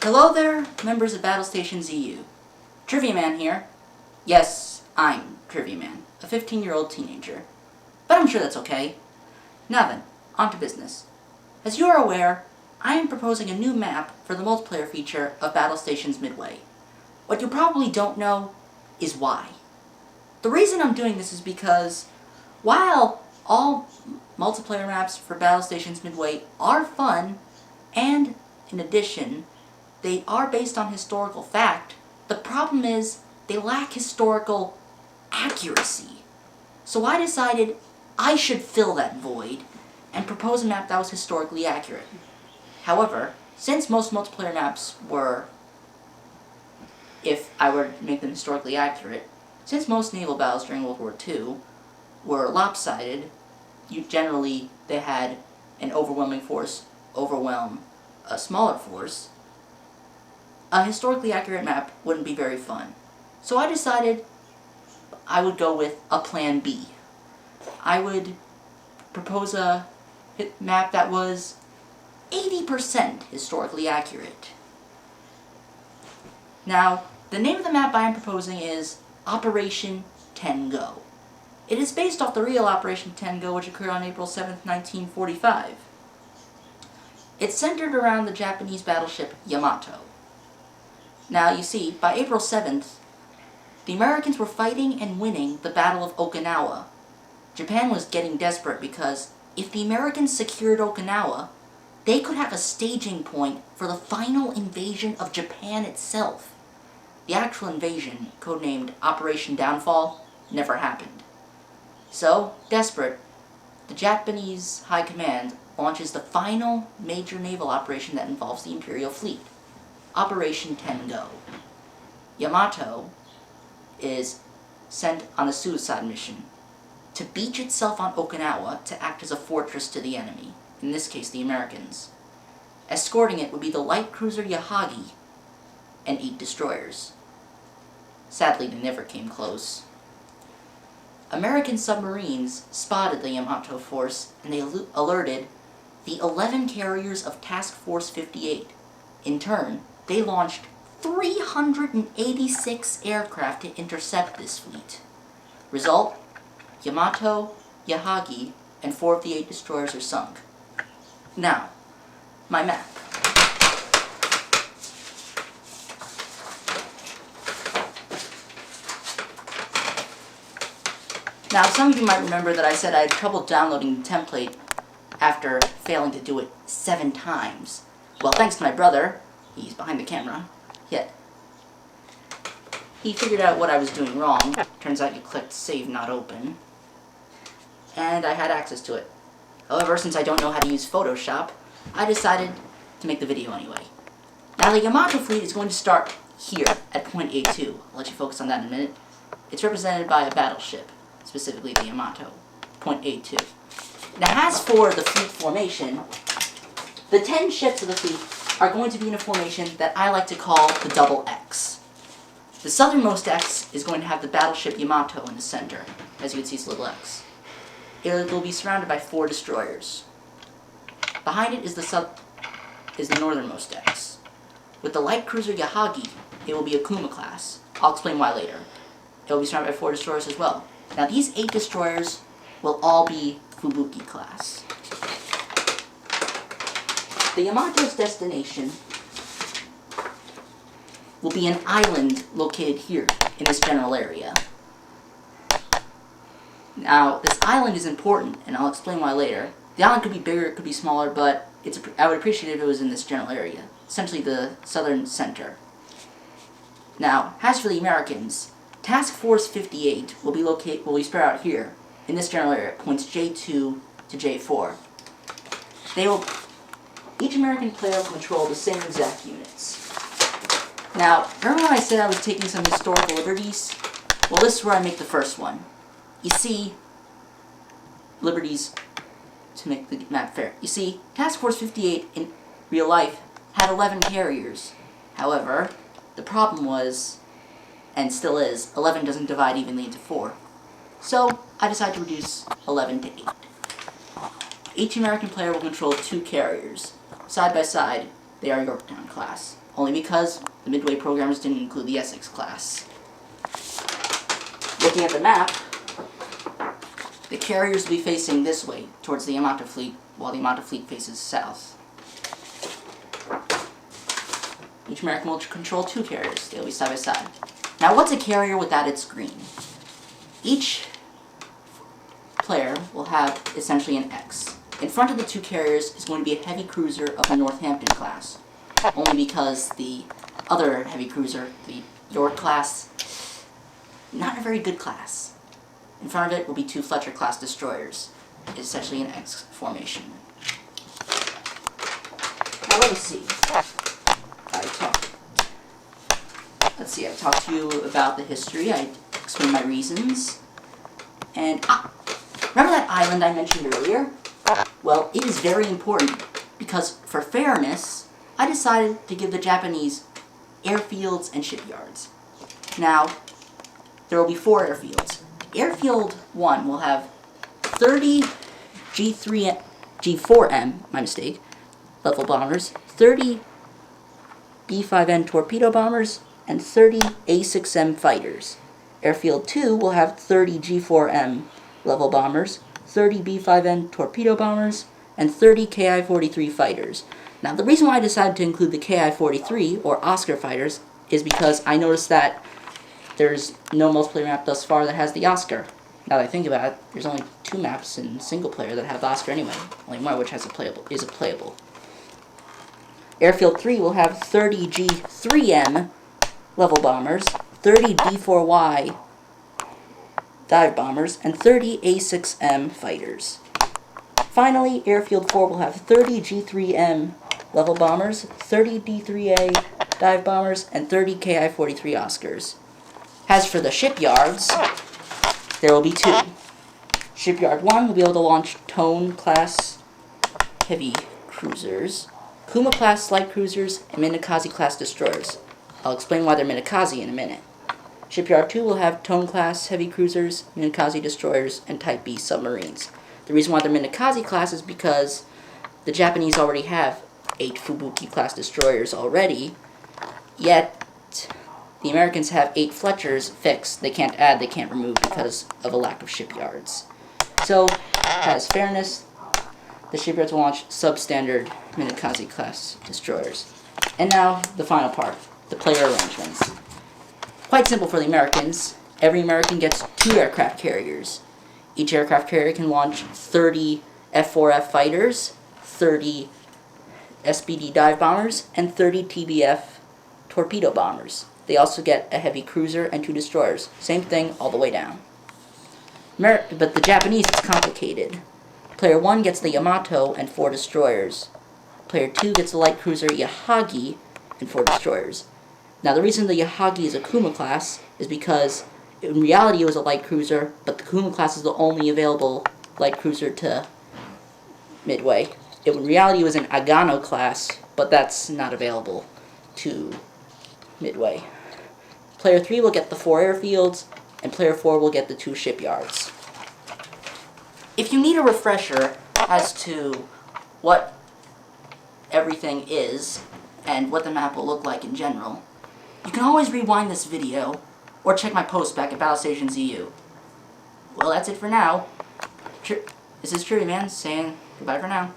Hello there, members of Battlestations.eu. Trivia Man here. Yes, I'm Trivia Man, a 15-year-old teenager. But I'm sure that's okay. Now then, on to business. As you are aware, I am proposing a new map for the multiplayer feature of Battlestations Midway. What you probably don't know is why. The reason I'm doing this is because, while all multiplayer maps for Battlestations Midway are fun, and, in addition, they are based on historical fact, the problem is they lack historical accuracy. So I decided I should fill that void and propose a map that was historically accurate. However, since most multiplayer maps were, if I were to make them historically accurate, since most naval battles during World War II were lopsided, they had an overwhelming force overwhelm a smaller force, a historically accurate map wouldn't be very fun. So I decided I would go with a plan B. I would propose a map that was 80% historically accurate. Now, the name of the map I am proposing is Operation 10 Go. It is based off the real Operation 10 Go, which occurred on April 7th, 1945. It's centered around the Japanese battleship Yamato. Now, you see, by April 7th, the Americans were fighting and winning the Battle of Okinawa. Japan was getting desperate because if the Americans secured Okinawa, they could have a staging point for the final invasion of Japan itself. The actual invasion, codenamed Operation Downfall, never happened. So, desperate, the Japanese High Command launches the final major naval operation that involves the Imperial Fleet, Operation 10 Go. Yamato is sent on a suicide mission to beach itself on Okinawa to act as a fortress to the enemy, in this case the Americans. Escorting it would be the light cruiser Yahagi and 8 destroyers. Sadly, they never came close. American submarines spotted the Yamato force and they alerted the 11 carriers of Task Force 58. In turn, they launched 386 aircraft to intercept this fleet. Result, Yamato, Yahagi, and 4 of the 8 destroyers are sunk. Now, my map. Now, some of you might remember that I said I had trouble downloading the template after failing to do it 7 times. Well, thanks to my brother, he's behind the camera, he figured out what I was doing wrong. Turns out you clicked Save Not Open, and I had access to it. However, since I don't know how to use Photoshop, I decided to make the video anyway. Now, the Yamato fleet is going to start here at point A2. I'll let you focus on that in a minute. It's represented by a battleship, specifically the Yamato, point A2. Now, as for the fleet formation, the 10 ships of the fleet are going to be in a formation that I like to call the double X. The southernmost X is going to have the battleship Yamato in the center. As you can see, it's a little X. It will be surrounded by 4 destroyers. Behind it is the northernmost X. With the light cruiser Yahagi, it will be a Kuma class. I'll explain why later. It will be surrounded by 4 destroyers as well. Now, these 8 destroyers will all be Fubuki class. The Yamato's destination will be an island located here in this general area. Now, this island is important, and I'll explain why later. The island could be bigger, it could be smaller, but I would appreciate it if it was in this general area, essentially the southern center. Now, as for the Americans, Task Force 58 will be spread out here, in this general area, points J2 to J4. Each American player will control the same exact units. Now, remember when I said I was taking some historical liberties? Well, this is where I make the first one. You see, liberties to make the map fair. You see, Task Force 58 in real life had 11 carriers. However, the problem was, and still is, 11 doesn't divide evenly into 4. So, I decided to reduce 11 to 8. Each American player will control 2 carriers. Side by side, they are Yorktown class. only because the Midway programmers didn't include the Essex class. Looking at the map, the carriers will be facing this way, towards the Yamato fleet, while the Yamato fleet faces south. Each American will control 2 carriers. They'll be side by side. Now, what's a carrier without its screen? Each player will have essentially an X. In front of the 2 carriers is going to be a heavy cruiser of the Northampton class, only because the other heavy cruiser, the York class, not a very good class. In front of it will be 2 Fletcher class destroyers, essentially an X formation. Now let us see. I talked to you about the history. I explained my reasons. And remember that island I mentioned earlier? Well, it is very important because for fairness, I decided to give the Japanese airfields and shipyards. Now, there will be 4 airfields. Airfield 1 will have 30 G4M, my mistake, level bombers, 30 B5N torpedo bombers, and 30 A6M fighters. Airfield 2 will have 30 G4M level bombers, 30 B5N torpedo bombers, and 30 Ki-43 fighters. Now, the reason why I decided to include the Ki-43, or Oscar fighters, is because I noticed that there's no multiplayer map thus far that has the Oscar. Now that I think about it, there's only 2 maps in single player that have the Oscar anyway, only one which has is a playable. Airfield 3 will have 30 G3M level bombers, 30 D4Y dive bombers, and 30 A6M fighters. Finally, Airfield 4 will have 30 G3M level bombers, 30 D3A dive bombers, and 30 Ki-43 Oscars. As for the shipyards, there will be 2. Shipyard 1 will be able to launch Tone class heavy cruisers, Kuma class light cruisers, and Minakaze class destroyers. I'll explain why they're Minakaze in a minute. Shipyard 2 will have Tone class heavy cruisers, Minakaze destroyers, and Type B submarines. The reason why they're Minakaze class is because the Japanese already have 8 Fubuki class destroyers already, yet the Americans have 8 Fletchers fixed. They can't add, they can't remove because of a lack of shipyards. So, as fairness, the shipyards will launch substandard Minakaze class destroyers. And now, the final part, the player arrangements. Quite simple for the Americans. Every American gets 2 aircraft carriers. Each aircraft carrier can launch 30 F4F fighters, 30 SBD dive bombers, and 30 TBF torpedo bombers. They also get a heavy cruiser and 2 destroyers. Same thing all the way down. But the Japanese, it's complicated. Player 1 gets the Yamato and 4 destroyers. Player 2 gets the light cruiser Yahagi and 4 destroyers. Now, the reason the Yahagi is a Kuma class is because in reality it was a light cruiser, but the Kuma class is the only available light cruiser to Midway. In reality it was an Agano class, but that's not available to Midway. Player 3 will get the 4 airfields, and Player 4 will get the 2 shipyards. If you need a refresher as to what everything is, and what the map will look like in general, you can always rewind this video, or check my post back at battlestations.eu. Well, that's it for now. This is Trivia Man saying goodbye for now.